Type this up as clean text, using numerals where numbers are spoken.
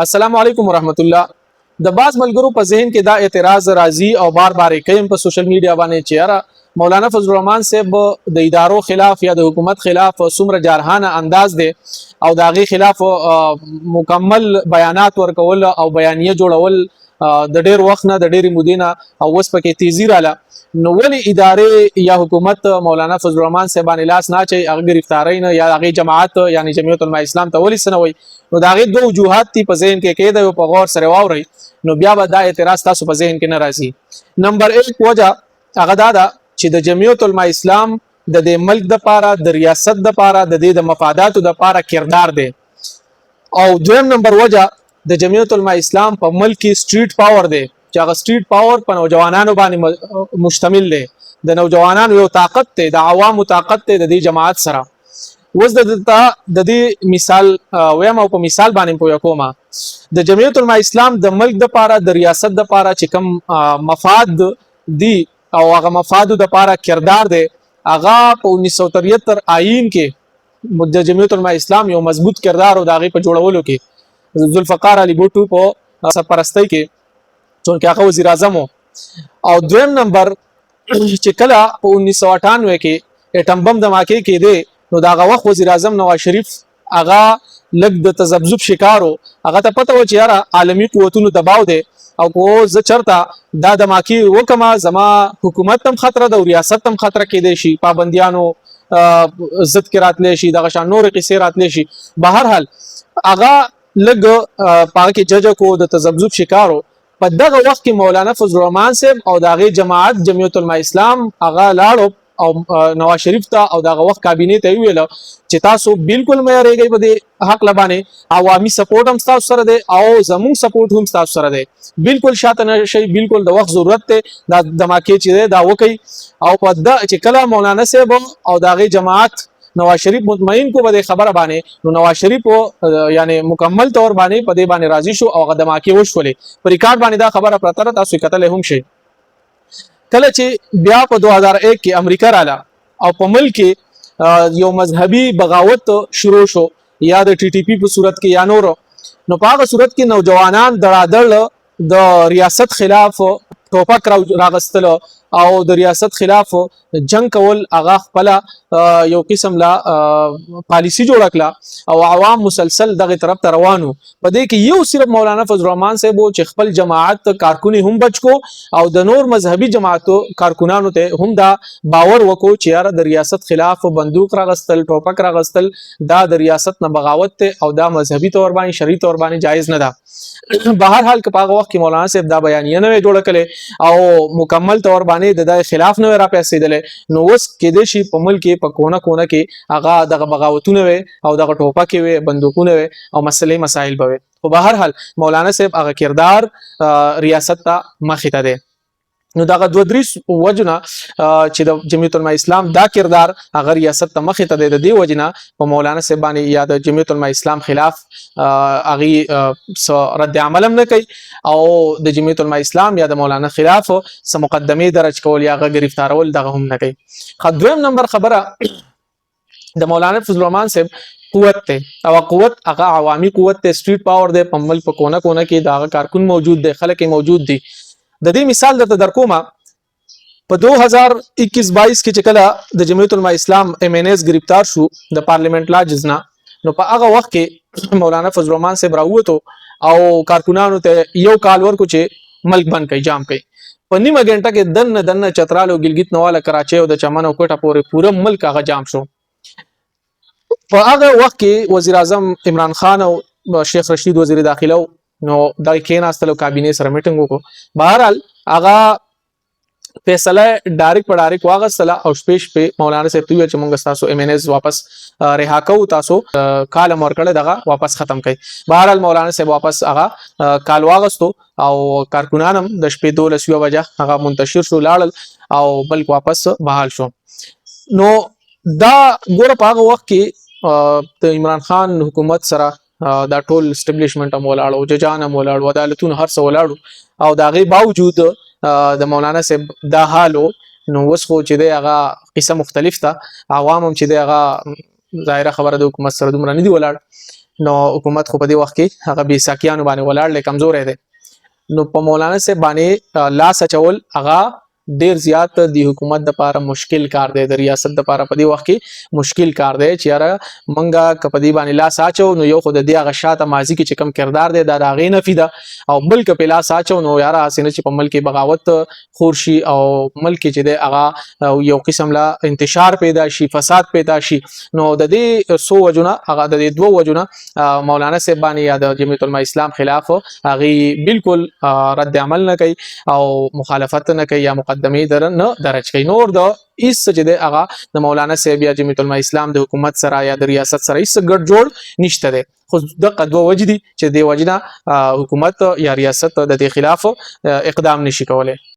السلام علیکم ورحمت الله د باز ملګرو په ذهن کې دا اعتراض راځي او بار بار کوي په سوشل میډیا باندې چې یاره مولانا فضل الرحمن صاحب د ادارو خلاف یا د حکومت خلاف څومره جارحانه انداز دی او د هغې خلاف مکمل بیانات ورکول او بیانیه جوړول د ډیر وخت نه د ډیرې مودې نه او اوس پکې تیزی رااله نو ولې ادارې یا حکومت مولانا فضل الرحمن صاحب باندې لاس نه اچوي هغه گرفتاری نه یا هغې جماعت یعنی جمعیت العلماء اسلام ته ولې څه نه وایي نو د هغې دوه وجوهات دي په ذهن کې کېده او په غور سره واورئ نو بیا به دا اعتراض تاسو په ذهن کې نه راځي نمبر 1 وجه هغه دا ده چې د جمعیت العلماء اسلام د دې ملک د پاره د ریاست د پاره د دې د مفاداتو د پاره کردار دی او دویم نمبر وجه د جمعیت العلماء اسلام په ملک کې سټریټ پاور دی چې هغه سټریټ پاور په نوجوانانو باندې مشتمل دی د نوجوانانو یو طاقت دی د عوامو طاقت دی د دې جماعت سره وز د دې مثال ویم او په مثال باندې پوهه کومه د جمعیت العلماء اسلام د ملک د پاره د ریاست د پاره چې کوم مفاد دی او هغه مفادو د پاره کردار دی هغه په 1973 آئین کې د جمعیت العلماء اسلام یو مضبوط کردار او د هغې په جوړولو کې ذوالفقار علي بوټو په سرپرستی کې چونکه هغه وزیر اعظم او دویم نمبر چې کله په 1998 کې اټم بم دماکې کې دی نو دا هغه وخت وزیر اعظم نواز شریف هغه لږ د تذبذب شکارو هغه ته پته و چې یاره عالمي قوتونو دباو دی او کو زه چرته دا دماکې وکما زما حکومت تم خطر ده او ریاست تم خطر کې دی شي پابندیانو ضد کې راتلی شي دغه شان نور قصې راتلی شي بهر حال هغه لږ پاکه جج کو د تذبذب شکارو په دغه وخت کې مولانا فضل الرحمن صاحب او دغه جماعت جمعیت العلماء اسلام هغه لاړو او نواز شریف ته او دغه وخت کابینه ته ویل چې تاسو بالکل معیارېږئ په دې حق لبانې عوامي سپورټ هم تاسو سره دی او زموږ سپورټ هم تاسو سره دی بالکل شاته نه شي بالکل د وخت ضرورت دی دا دماکې چې دی دا وکي او په د چې کله مولانا صاحب او دغه جماعت نواز شریف مطمئن کو به خبره باندې نو نواز شریف یعنی مکمل طور باندې په دې باندې راضي شو او غدماکې وشولې په ریکارډ باندې دا خبره پرته تاسو کتل هم شي کله چې بیا په 2001 کې امریکا رااله او په ملک کې یو مذهبي بغاوت شروع شو یا د ټي ټي پی په صورت کې یا نور نو په هغه صورت کې نوجوانان دړادړ د ریاست خلاف ټوپک راغستل او د ریاست خلاف جنگ کول هغه خپل یو قسم لا پالیسی جوړ کړه او عوام مسلسل دغه طرف ته روانو په دې کې یو صرف مولانا فضل الرحمن صاحب چې خپل جماعت کارکونی هم بچ کو او د نور مذهبي جماعتو کارکونانو ته هم دا باور وکړو چې یاره د ریاست خلاف بندوق راغستل ټوپک راغستل دا د ریاست نه بغاوت ته او دا مذهبي تور باندې شرعي تور باندې جایز نه ده بهر حال که په هغه وخت کې مولانا صاحب دا بیانیه نه جوړ کړي او مکمل تور باندې د خلاف نه را پیسېدل نو اوس کې د شي په ملک په کونه کونه کې هغه دغه بغاوتونه وي او دغه ټوپک وي بندوقونه وي او مسلې مسائل به وي خو بهر حال مولانا صاحب هغه کردار ریاست ته مخې ته دی نو دغه دوه درې وجنه چې د جمعیت العلماء اسلام دا کردار هغه ریاست ته مخې ته د دې وجنه په مولانا صاحب باندې یا د جمعیت العلماء اسلام خلاف هغه رد عمل هم نه کوي او د جمعیت العلماء اسلام یا د مولانا خلاف سم مقدمه درج کول یا هغه گرفتارول دغه هم نه کوي دویم نمبر خبره د مولانا فضل الرحمن صاحب قوت ته او قوت هغه عوامي قوت ته سټریټ پاور دی په ملک په کونه کونه کې دا کارکون موجود دی خلک موجود دي د دې مثال درته درکومه په 2021-22 کې چې کله د جمعیت العلماء اسلام MNS گرفتار شو د پارلیمنت لا جزنا نو په هغه وخت کې مولانا فضل الرحمن صاحب راووتو او کارکونانو ته یو کال ورکو چې ملک بند کړي جام کړي په نیمه غنټه کې دنه چترالو ګلګت نواله کراچي او د چمن او کوټه پورې پوره ملک هغه جام شو په هغه وخت کې وزیر اعظم عمران خان او شیخ رشید وزیر داخله نو دا کېناستلو کابینه سره میټینګ وکړو بهرحال هغه فیصله ډایرکټ په ډایرکټ واغستله او شپې مولانا صاحب ته چې مونږ تاسو MNS واپس رها کوو تاسو کالم ورکړه دغه واپس ختم کړي بهرحال مولانا صاحب واپس هغه کال واغستو او کارکونانم د شپې 12 بجې هغه منتشر شو لاړل او بلک واپس بحال شو نو دا ګوره په هغه وخت کې د عمران خان حکومت سره دا ټول اسټابلیشمنت هم ولاړو ججان هم ولاړو عدالتونه هر څه ولاړو او دا غي باوجود د مولانا صاحب دا حالو نو اوس خو چې دی هغه قصه مختلف ده عوام هم چې دی هغه ظاهره خبره د حکومت سره دومره نه دی ولاړ نو حکومت خو په دې وخت کې هغه بي ساکیانو باندې ولاړ لې کمزورې ده نو په مولانا سے باندې لاس اچول هغه ډیر زیات د حکومت د لپاره مشکل کار دی د ریاست د لپاره په دې وخت کې مشکل کار دی چې یاره منګه کپدی باندې لاس اچو نو یو خود د هغه شاته ماضی کې چې کم کردار دی دا غې نه فیدا او ملک په لاس اچو نو یاره اسنه چې په ملک بغاوت خورشي او ملک چې دی هغه یو قسم لا انتشار پیدا شي فساد پیدا شي نو د دې سو وجونه هغه د دوه وجونه مولانا صاحب باندې یا د جمعیت العلماء اسلام خلاف هغه بالکل رد عمل نه کوي او مخالفت نه کوي یا مقدمه نه درج کوي نور د هیڅ چې د هغه د مولانا صاحب یا جمعیت العلماء اسلام د حکومت سره یا د ریاست سره هیڅ ګډ جوړ نشته ده خو د قدوه وجدي چې د وجنه حکومت یا ریاست د خلاف اقدام نشي کولای